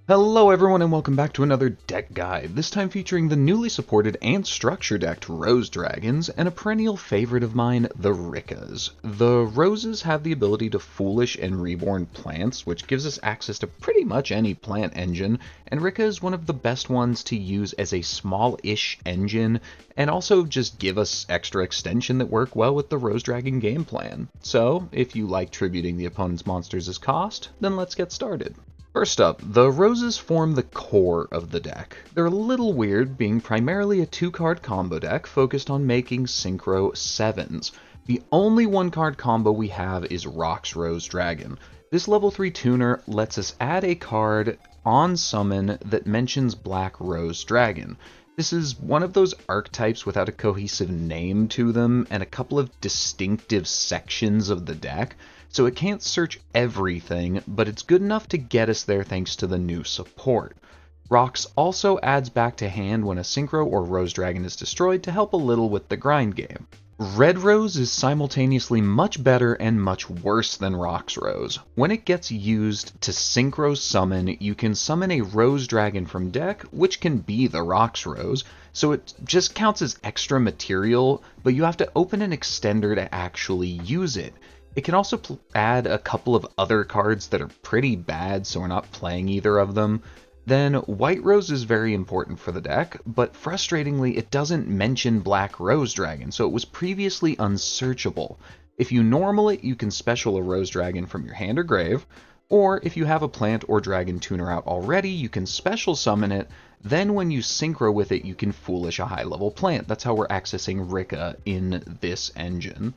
Hello everyone and welcome back to another deck guide, this time featuring the newly supported and structure-decked Rose Dragons, and a perennial favorite of mine, the Rikkas. The Roses have the ability to Foolish and Reborn plants, which gives us access to pretty much any plant engine, and Rikka is one of the best ones to use as a small-ish engine, and also just give us extra extension that work well with the Rose Dragon game plan. So, if you like tributing the opponent's monsters as cost, then let's get started. First up, the Roses form the core of the deck. They're a little weird, being primarily a 2-card combo deck focused on making Synchro 7s. The only 1-card combo we have is Roxrose Dragon. This level 3 tuner lets us add a card on summon that mentions Black Rose Dragon. This is one of those archetypes without a cohesive name to them and a couple of distinctive sections of the deck, so it can't search everything, but it's good enough to get us there thanks to the new support. Rox also adds back to hand when a Synchro or Rose Dragon is destroyed to help a little with the grind game. Red Rose is simultaneously much better and much worse than Roxrose. When it gets used to Synchro summon, you can summon a Rose Dragon from deck, which can be the Roxrose, so it just counts as extra material, but you have to open an extender to actually use it. It can also add a couple of other cards that are pretty bad, so we're not playing either of them. Then White Rose is very important for the deck, but frustratingly it doesn't mention Black Rose Dragon, so it was previously unsearchable. If you normal it, you can special a Rose Dragon from your hand or grave, or if you have a plant or dragon tuner out already, you can special summon it, then when you synchro with it, you can Foolish a high level plant. That's how we're accessing Rikka in this engine.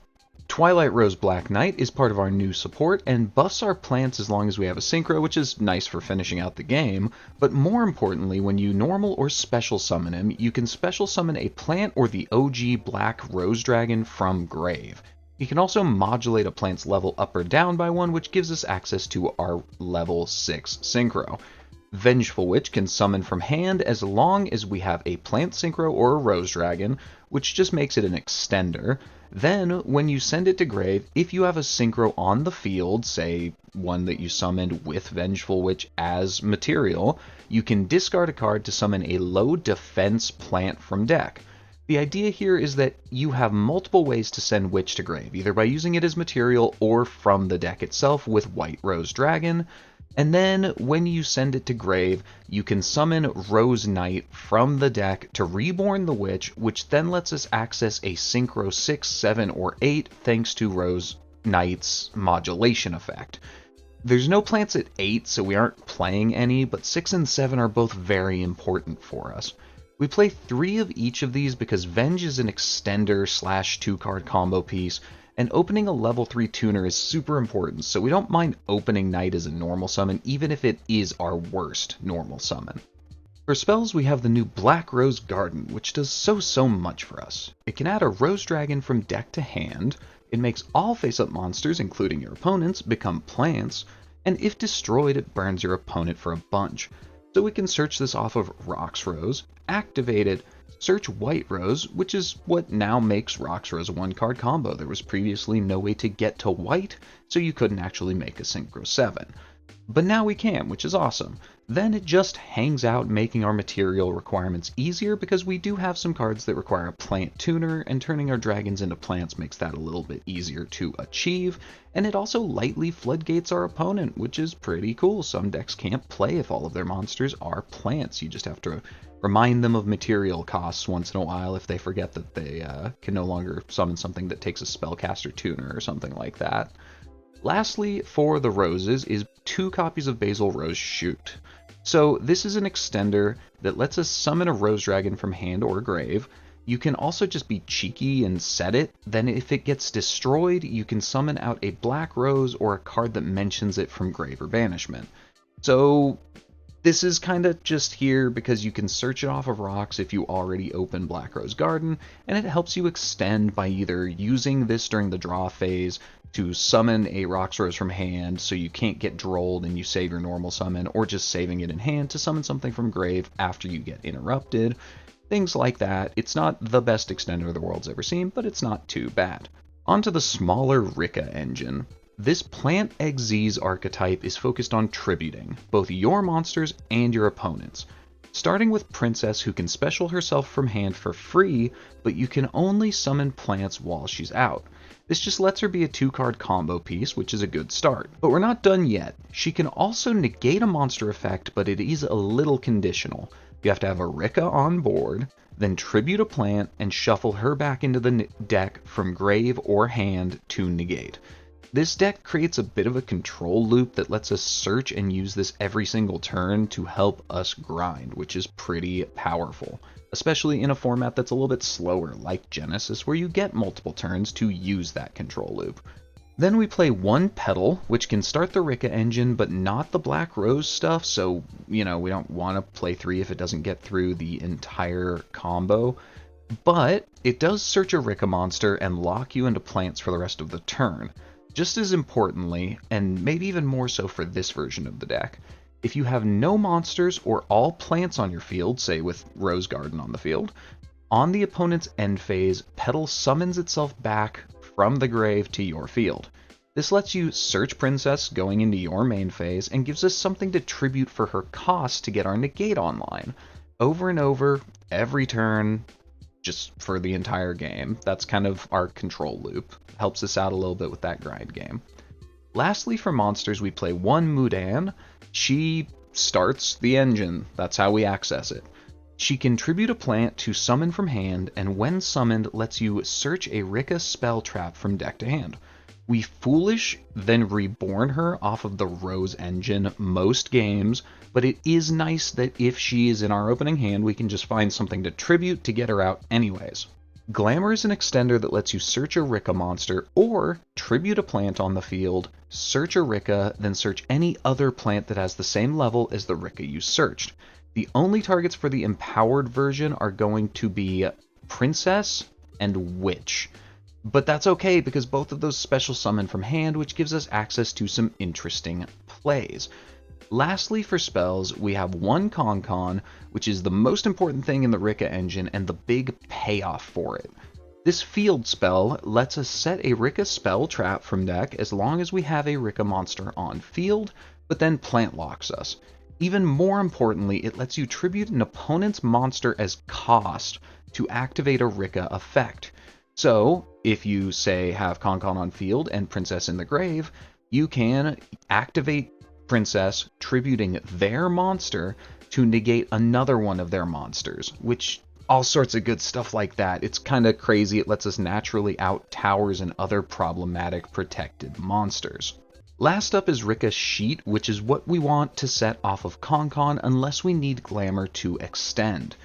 Twilight Rose Black Knight is part of our new support and buffs our plants as long as we have a synchro, which is nice for finishing out the game, but more importantly, when you normal or special summon him, you can special summon a plant or the OG Black Rose Dragon from grave. You can also modulate a plant's level up or down by 1, which gives us access to our level 6 synchro. Vengeful Witch can summon from hand as long as we have a plant synchro or a Rose Dragon, which just makes it an extender. Then, when you send it to grave, if you have a synchro on the field, say one that you summoned with Vengeful Witch as material, you can discard a card to summon a low defense plant from deck. The idea here is that you have multiple ways to send Witch to grave, either by using it as material or from the deck itself with White Rose Dragon. And then, when you send it to grave, you can summon Rose Knight from the deck to Reborn the Witch, which then lets us access a Synchro 6, 7, or 8 thanks to Rose Knight's modulation effect. There's no plants at 8, so we aren't playing any, but 6 and 7 are both very important for us. We play 3 of each of these because Venge is an extender / 2-card combo piece, and opening a level 3 tuner is super important, so we don't mind opening Knight as a normal summon, even if it is our worst normal summon. For spells, we have the new Black Rose Garden, which does so much for us. It can add a Rose Dragon from deck to hand, it makes all face-up monsters, including your opponents, become plants, and if destroyed, it burns your opponent for a bunch. So we can search this off of Roxrose, activate it, search White Rose, which is what now makes Roxrose a 1-card combo. There was previously no way to get to White, so you couldn't actually make a Synchro 7. But now we can, which is awesome. Then it just hangs out, making our material requirements easier because we do have some cards that require a plant tuner, and turning our dragons into plants makes that a little bit easier to achieve. And it also lightly floodgates our opponent, which is pretty cool. Some decks can't play if all of their monsters are plants. You just have to remind them of material costs once in a while if they forget that they can no longer summon something that takes a spellcaster tuner or something like that. Lastly, for the Roses is 2 copies of Basil Rose Shoot. So this is an extender that lets us summon a Rose Dragon from hand or grave. You can also just be cheeky and set it, then if it gets destroyed, you can summon out a Black Rose or a card that mentions it from grave or banishment. So this is kind of just here because you can search it off of rocks if you already open Black Rose Garden, and it helps you extend by either using this during the draw phase to summon a Roxrose from hand so you can't get drolled and you save your normal summon, or just saving it in hand to summon something from grave after you get interrupted. Things like that. It's not the best extender the world's ever seen, but it's not too bad. Onto the smaller Rikka engine. This Plant Xyz archetype is focused on tributing both your monsters and your opponents. Starting with Princess, who can special herself from hand for free, but you can only summon plants while she's out. This just lets her be a 2-card combo piece, which is a good start. But we're not done yet. She can also negate a monster effect, but it is a little conditional. You have to have a Rikka on board, then tribute a plant, and shuffle her back into the deck from grave or hand to negate. This deck creates a bit of a control loop that lets us search and use this every single turn to help us grind, which is pretty powerful, especially in a format that's a little bit slower like Genesys, where you get multiple turns to use that control loop. Then we play one Petal, which can start the Rikka engine, but not the Black Rose stuff, so, we don't want to play 3 if it doesn't get through the entire combo. But it does search a Rikka monster and lock you into plants for the rest of the turn. Just as importantly, and maybe even more so for this version of the deck, if you have no monsters or all plants on your field, say with Rose Garden on the field, on the opponent's end phase, Petal summons itself back from the grave to your field. This lets you search Princess going into your main phase and gives us something to tribute for her cost to get our negate online. Over and over, every turn, just for the entire game. That's kind of our control loop. Helps us out a little bit with that grind game. Lastly, for monsters, we play one Mudan. She starts the engine. That's how we access it. She can tribute a plant to summon from hand, and when summoned, lets you search a Rikka spell trap from deck to hand. We Foolish, then reborn her off of the Rose engine most games, but it is nice that if she is in our opening hand, we can just find something to tribute to get her out anyways. Glamour is an extender that lets you search a Rikka monster, or tribute a plant on the field, search a Rikka, then search any other plant that has the same level as the Rikka you searched. The only targets for the empowered version are going to be Princess and Witch. But that's okay, because both of those special summon from hand, which gives us access to some interesting plays. Lastly, for spells, we have one Con, which is the most important thing in the Rikka engine and the big payoff for it. This field spell lets us set a Rikka spell trap from deck as long as we have a Rikka monster on field, but then plant locks us. Even more importantly, it lets you tribute an opponent's monster as cost to activate a Rikka effect. So, if you, say, have Con on field and Princess in the grave, you can activate Princess, tributing their monster to negate another one of their monsters, which all sorts of good stuff like that. It's kind of crazy. It lets us naturally out towers and other problematic protected monsters. Last up is Rikka Sheet, which is what we want to set off of Con unless we need Glamour to extend.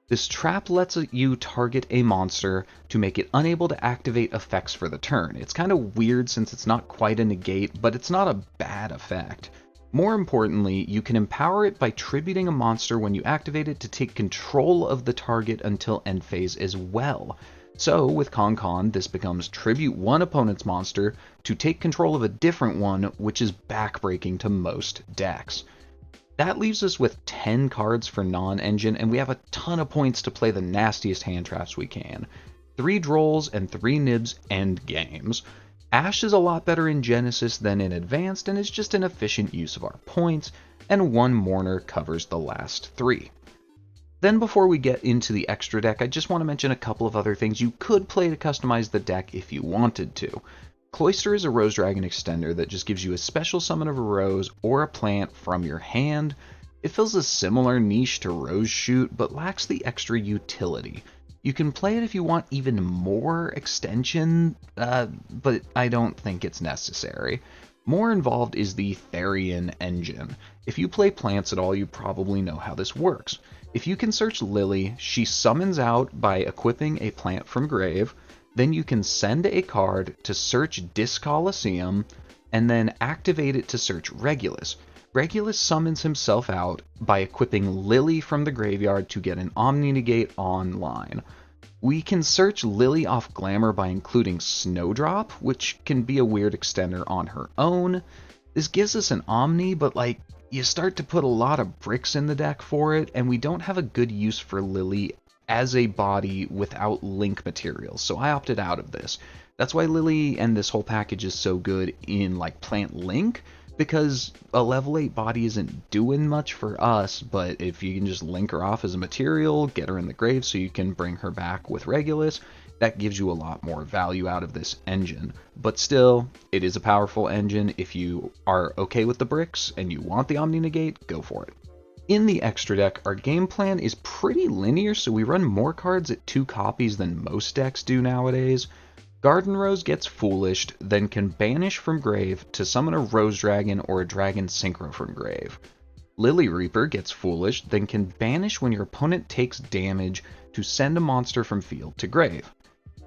This trap lets you target a monster to make it unable to activate effects for the turn. It's kind of weird since it's not quite a negate, but it's not a bad effect. More importantly, you can empower it by tributing a monster when you activate it to take control of the target until end phase as well. So, with Con, this becomes tribute one opponent's monster to take control of a different one, which is backbreaking to most decks. That leaves us with 10 cards for non-engine, and we have a ton of points to play the nastiest hand traps we can. 3 Drolls and 3 Nibs end games. Ash is a lot better in Genesys than in Advanced, and is just an efficient use of our points, and 1 Mourner covers the last 3. Then before we get into the extra deck, I just want to mention a couple of other things you could play to customize the deck if you wanted to. Cloister is a Rose Dragon extender that just gives you a special summon of a rose or a plant from your hand. It fills a similar niche to Rose Shoot, but lacks the extra utility. You can play it if you want even more extension, but I don't think it's necessary. More involved is the Therian engine. If you play plants at all, you probably know how this works. If you can search Lily, she summons out by equipping a plant from grave, then you can send a card to search Discoliseum, and then activate it to search Regulus. Regulus summons himself out by equipping Lily from the graveyard to get an Omni-Negate online. We can search Lily off Glamour by including Snowdrop, which can be a weird extender on her own. This gives us an Omni, but you start to put a lot of bricks in the deck for it, and we don't have a good use for Lily as a body without link materials, so I opted out of this. That's why Lily and this whole package is so good in like Plant Link, because a level 8 body isn't doing much for us, but if you can just link her off as a material, get her in the grave so you can bring her back with Regulus, that gives you a lot more value out of this engine. But still, it is a powerful engine. If you are okay with the bricks and you want the Omni Negate, go for it. In the extra deck, our game plan is pretty linear, so we run more cards at 2 copies than most decks do nowadays. Garden Rose gets Foolished, then can banish from grave to summon a Rose Dragon or a Dragon Synchro from grave. Lily Reaper gets Foolished, then can banish when your opponent takes damage to send a monster from field to grave.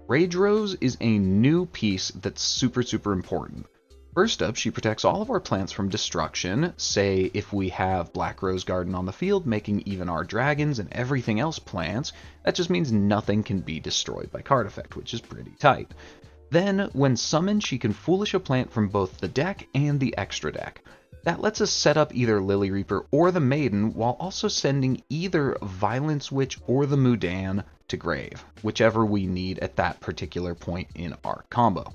Rage Rose is a new piece that's super important. First up, she protects all of our plants from destruction. Say if we have Black Rose Garden on the field, making even our dragons and everything else plants, that just means nothing can be destroyed by card effect, which is pretty tight. Then, when summoned, she can Foolish a plant from both the deck and the extra deck. That lets us set up either Lily Reaper or the Maiden, while also sending either Violence Witch or the Mudan to grave, whichever we need at that particular point in our combo.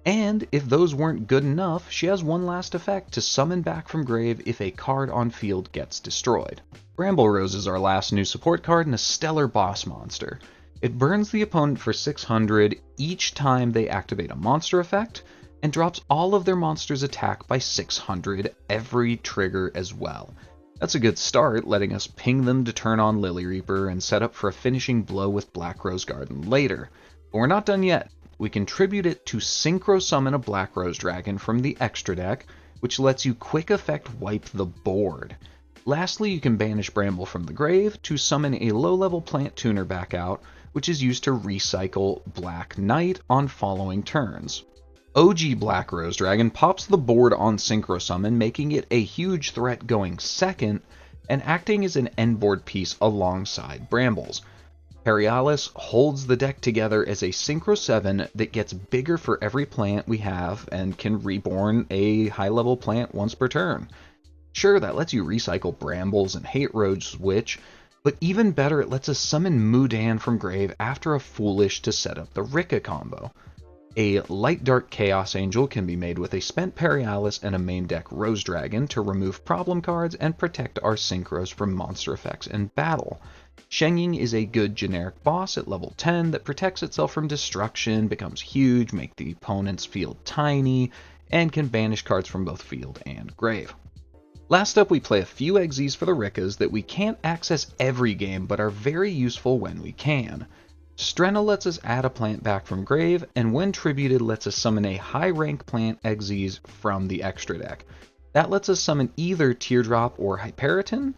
And if those weren't good enough, she has one last effect to summon back from grave if a card on field gets destroyed. Bramble Rose is our last new support card and a stellar boss monster. It burns the opponent for 600 each time they activate a monster effect, and drops all of their monsters' attack by 600 every trigger as well. That's a good start, letting us ping them to turn on Lily Reaper and set up for a finishing blow with Black Rose Garden later. But we're not done yet. We contribute it to Synchro Summon a Black Rose Dragon from the extra deck, which lets you quick effect wipe the board. Lastly, you can banish Bramble from the grave to summon a low-level plant tuner back out, which is used to recycle Black Knight on following turns. OG Black Rose Dragon pops the board on Synchro Summon, making it a huge threat going second, and acting as an end board piece alongside Brambles. Perialis holds the deck together as a Synchro 7 that gets bigger for every plant we have and can reborn a high-level plant once per turn. Sure, that lets you recycle Brambles and Hate Rose Witch, but even better, it lets us summon Mudan from grave after a Foolish to set up the Rikka combo. A Light Dark Chaos Angel can be made with a spent Perialis and a main deck Rose Dragon to remove problem cards and protect our Synchros from monster effects in battle. Shenging is a good generic boss at level 10 that protects itself from destruction, becomes huge, make the opponent's field tiny, and can banish cards from both field and grave. Last up, we play a few Exes for the Rikkas that we can't access every game but are very useful when we can. Strenna lets us add a plant back from grave, and when tributed lets us summon a high rank plant Exes from the extra deck. That lets us summon either Teardrop or Hyperiton.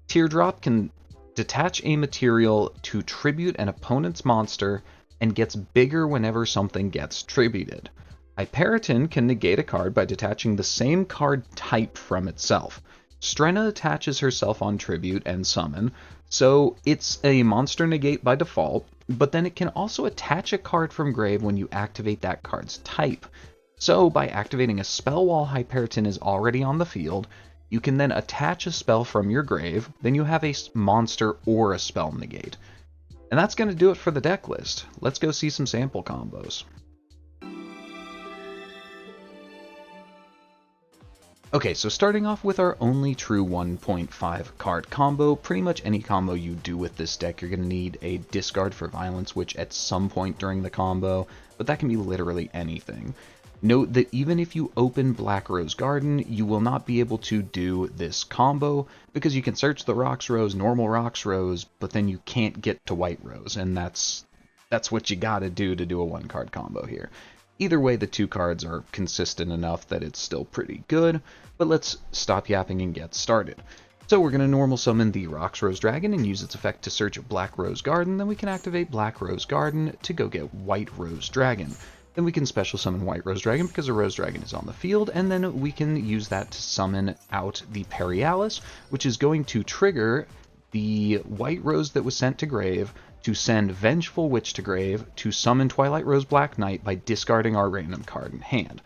Teardrop can detach a material to tribute an opponent's monster and gets bigger whenever something gets tributed. Hyperiton can negate a card by detaching the same card type from itself. Strenna attaches herself on tribute and summon, so it's a monster negate by default, but then it can also attach a card from grave when you activate that card's type. So by activating a spell while Hyperiton is already on the field, you can then attach a spell from your grave, then you have a monster or a spell negate. And that's going to do it for the deck list. Let's go see some sample combos. Okay, so starting off with our only true 1.5 card combo, pretty much any combo you do with this deck, you're going to need a discard for Violence Witch at some point during the combo, but that can be literally anything. Note that even if you open Black Rose Garden, you will not be able to do this combo, because you can search the Roxrose, normal Roxrose, but then you can't get to White Rose, and that's what you gotta do to do a one-card combo here. Either way, the two cards are consistent enough that it's still pretty good, but let's stop yapping and get started. So we're going to normal summon the Roxrose Dragon and use its effect to search Black Rose Garden, then we can activate Black Rose Garden to go get White Rose Dragon. Then we can special summon White Rose Dragon because a Rose Dragon is on the field, and then we can use that to summon out the Perialis, which is going to trigger the White Rose that was sent to grave to send Vengeful Witch to grave to summon Twilight Rose Black Knight by discarding our random card in hand.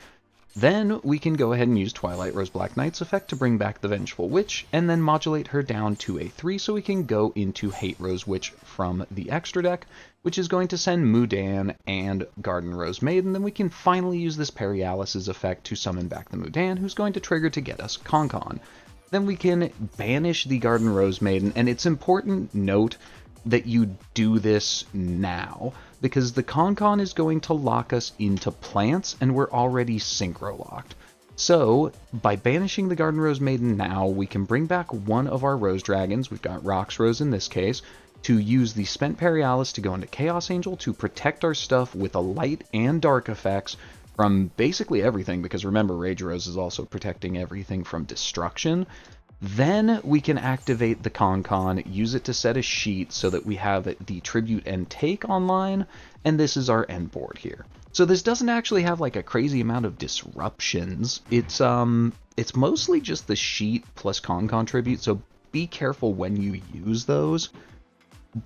Then we can go ahead and use Twilight Rose Black Knight's effect to bring back the Vengeful Witch, and then modulate her down to a 3 so we can go into Hate Rose Witch from the extra deck, which is going to send Mudan and Garden Rose Maiden. Then we can finally use this Perialis' effect to summon back the Mudan, who's going to trigger to get us Concon. Then we can banish the Garden Rose Maiden, and it's important note that you do this now, because the Concon is going to lock us into plants, and we're already synchro locked. So, by banishing the Garden Rose Maiden now, we can bring back one of our Rose Dragons, we've got Roxrose in this case, to use the Spent Perialis to go into Chaos Angel to protect our stuff with a light and dark effects from basically everything, because remember, Rage Rose is also protecting everything from destruction. Then we can activate the Concon, use it to set a sheet so that we have the Tribute and Take online, and this is our end board here. So this doesn't actually have like a crazy amount of disruptions. It's mostly just the sheet plus Concon Tribute, so be careful when you use those.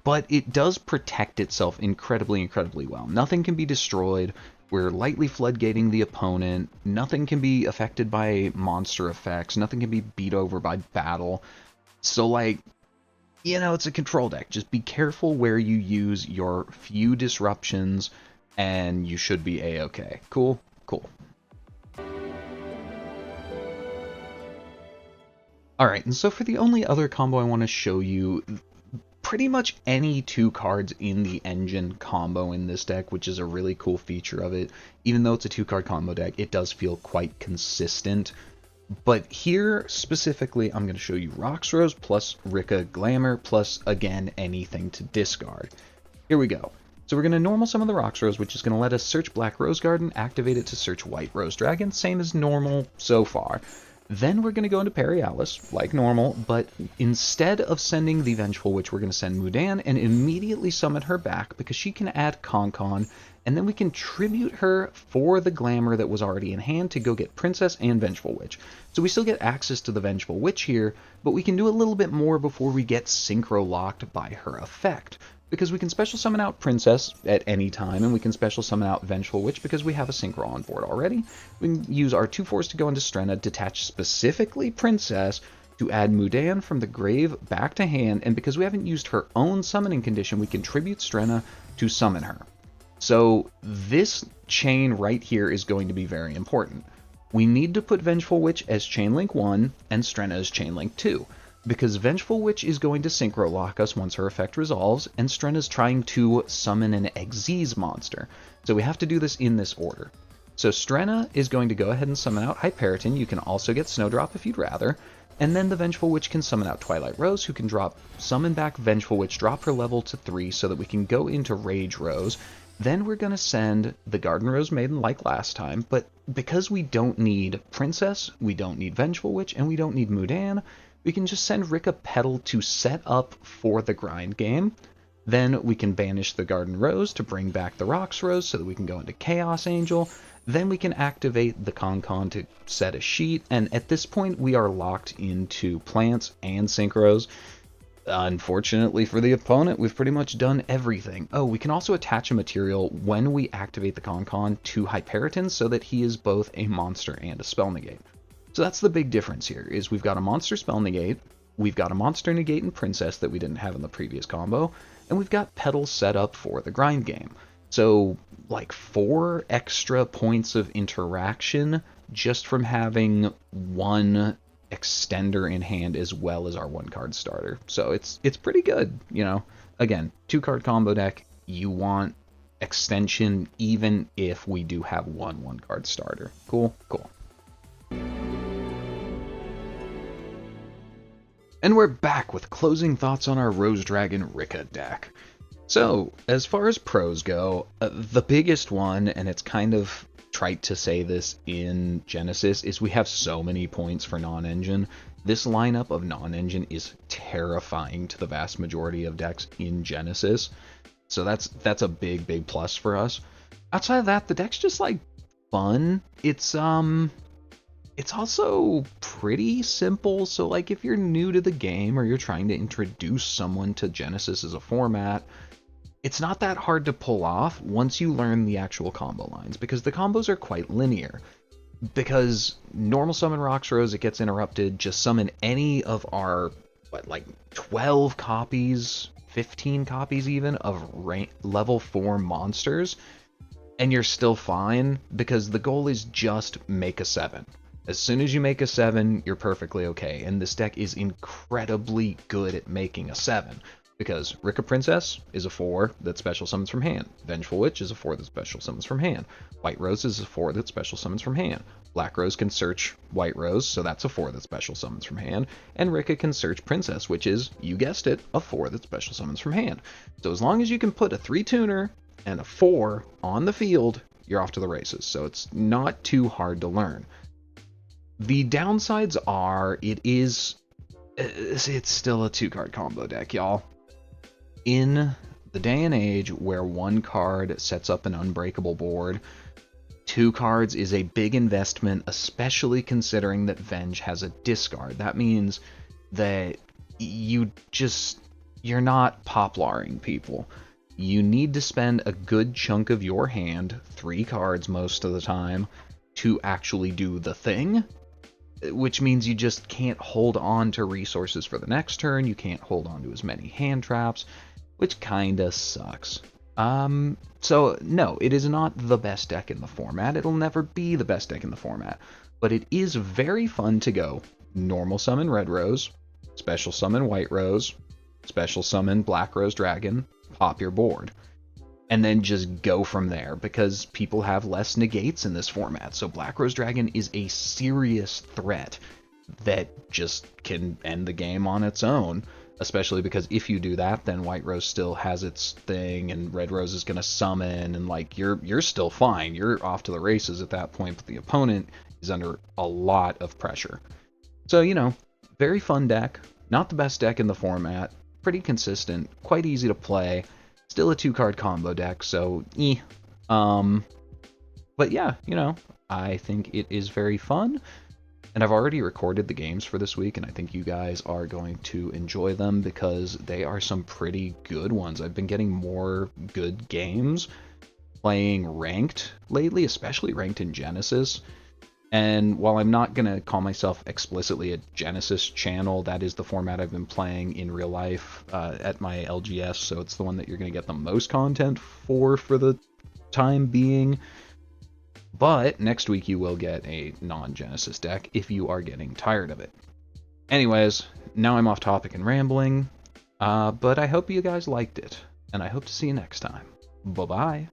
But it does protect itself incredibly, incredibly well. Nothing can be destroyed. We're lightly floodgating the opponent. Nothing can be affected by monster effects. Nothing can be beat over by battle. So, like, you know, it's a control deck. Just be careful where you use your few disruptions, and you should be A-okay. Cool? Cool. Alright, and so for the only other combo I want to show you, pretty much any 2 cards in the engine combo in this deck, which is a really cool feature of it. Even though it's a 2-card combo deck, it does feel quite consistent. But here, specifically, I'm going to show you Roxrose plus Rikka Glamour plus, again, anything to discard. Here we go. So we're going to normal summon the Roxrose, which is going to let us search Black Rose Garden, activate it to search White Rose Dragon, same as normal so far. Then we're going to go into Perialis, like normal, but instead of sending the Vengeful Witch, we're going to send Mudan and immediately summon her back because she can add Concon, and then we can tribute her for the Glamour that was already in hand to go get Princess and Vengeful Witch. So we still get access to the Vengeful Witch here, but we can do a little bit more before we get synchro locked by her effect. Because we can special summon out Princess at any time, and we can special summon out Vengeful Witch because we have a synchro on board already. We can use our 2/4s to go into Strenna, detach specifically Princess, to add Mudan from the grave back to hand, and because we haven't used her own summoning condition, we can tribute Strenna to summon her. So this chain right here is going to be very important. We need to put Vengeful Witch as Chain Link 1 and Strenna as Chain Link 2. Because Vengeful Witch is going to synchro lock us once her effect resolves, and Strenna's trying to summon an Xyz monster. So we have to do this in this order. So Strenna is going to go ahead and summon out Hyperiton. You can also get Snowdrop if you'd rather. And then the Vengeful Witch can summon out Twilight Rose, who can summon back Vengeful Witch, drop her level to 3 so that we can go into Rage Rose. Then we're going to send the Garden Rose Maiden like last time, but because we don't need Princess, we don't need Vengeful Witch, and we don't need Mudan, we can just send Rikka Petal to set up for the grind game. Then we can banish the Garden Rose to bring back the Roxrose so that we can go into Chaos Angel. Then we can activate the Concon to set a sheet, and at this point we are locked into plants and synchros. Unfortunately for the opponent, we've pretty much done everything. Oh, we can also attach a material when we activate the Concon to Hyperiton so that he is both a monster and a spell negate. So that's the big difference here, is we've got a monster spell negate, we've got a monster negate and Princess that we didn't have in the previous combo, and we've got Petals set up for the grind game. So, like 4 extra points of interaction just from having one extender in hand as well as our 1-card starter. So it's pretty good, you know. Again, 2-card combo deck, you want extension even if we do have one 1-card starter. Cool, cool. And we're back with closing thoughts on our Rose Dragon Rikka deck. So, as far as pros go, the biggest one, and it's kind of trite to say this in Genesys, is we have so many points for non-engine. This lineup of non-engine is terrifying to the vast majority of decks in Genesys. So that's a big, big plus for us. Outside of that, the deck's just like fun. It's also pretty simple, so like if you're new to the game or you're trying to introduce someone to Genesys as a format, it's not that hard to pull off once you learn the actual combo lines, because the combos are quite linear. because normal summon Roxrose, it gets interrupted. Just summon any of our, what, like 12 copies, 15 copies even, of level 4 monsters, and you're still fine, because the goal is just make a 7. As soon as you make a 7, you're perfectly okay, and this deck is incredibly good at making a 7. Because Rikka Princess is a 4 that special summons from hand. Vengeful Witch is a 4 that special summons from hand. White Rose is a 4 that special summons from hand. Black Rose can search White Rose, so that's a 4 that special summons from hand. And Rikka can search Princess, which is, you guessed it, a 4 that special summons from hand. So as long as you can put a 3 tuner and a 4 on the field, you're off to the races. So it's not too hard to learn. The downsides are it's still a 2-card combo deck, y'all. In the day and age where 1 card sets up an unbreakable board, 2 cards is a big investment, especially considering that Venge has a discard. That means that you're not poplaring people. You need to spend a good chunk of your hand, 3 cards most of the time, to actually do the thing, which means you just can't hold on to resources for the next turn, you can't hold on to as many hand traps, which kinda sucks. So no, it is not the best deck in the format. It'll never be the best deck in the format, but it is very fun to go normal summon Red Rose, special summon White Rose, special summon Black Rose Dragon, pop your board, and then just go from there, because people have less negates in this format. So Black Rose Dragon is a serious threat that just can end the game on its own. Especially because if you do that, then White Rose still has its thing, and Red Rose is gonna summon, and like you're still fine. You're off to the races at that point, but the opponent is under a lot of pressure. So, very fun deck. Not the best deck in the format. Pretty consistent. Quite easy to play. Still a 2-card combo deck, so but yeah, I think it is very fun. And I've already recorded the games for this week, and I think you guys are going to enjoy them because they are some pretty good ones. I've been getting more good games playing ranked lately, especially ranked in Genesys. And while I'm not going to call myself explicitly a Genesys channel, that is the format I've been playing in real life at my LGS, so it's the one that you're going to get the most content for the time being. But next week you will get a non-Genesys deck if you are getting tired of it. Anyways, now I'm off topic and rambling, but I hope you guys liked it, and I hope to see you next time. Bye-bye.